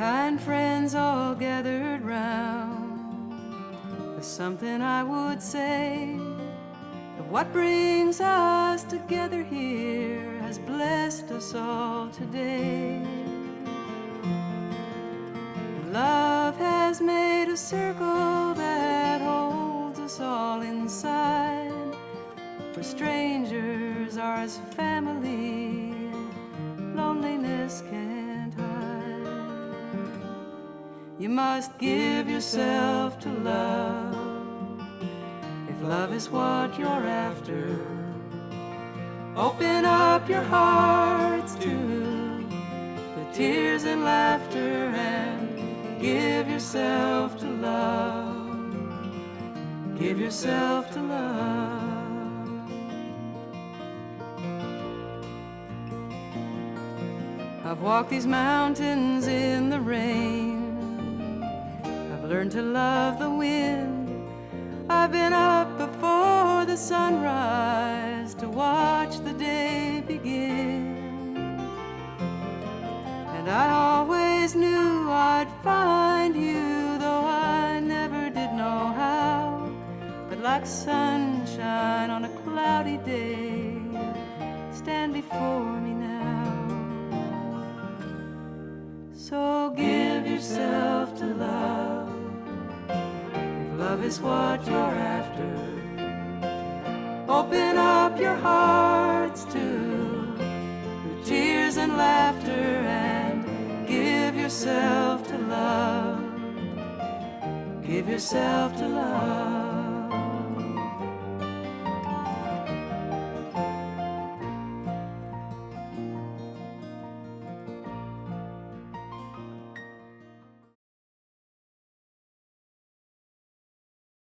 kind friends all gathered round. There's something I would say, that what brings us together here has blessed us all today. Love has made a circle that holds us all inside, where strangers are as family, loneliness can't hide. You must give yourself to love, if love is what you're after. Open up your hearts to the tears and laughter, and give yourself to love. Give yourself to love. I've walked these mountains in the rain. I've learned to love the wind. I've been up before the sunrise to watch the day begin. And I always knew I'd find you, though I never did know how. But like sunshine on a cloudy day, stand before me now. So give yourself to love, if love is what you're after. Open up your hearts to the tears and laughter, and give yourself to love. Give yourself to love.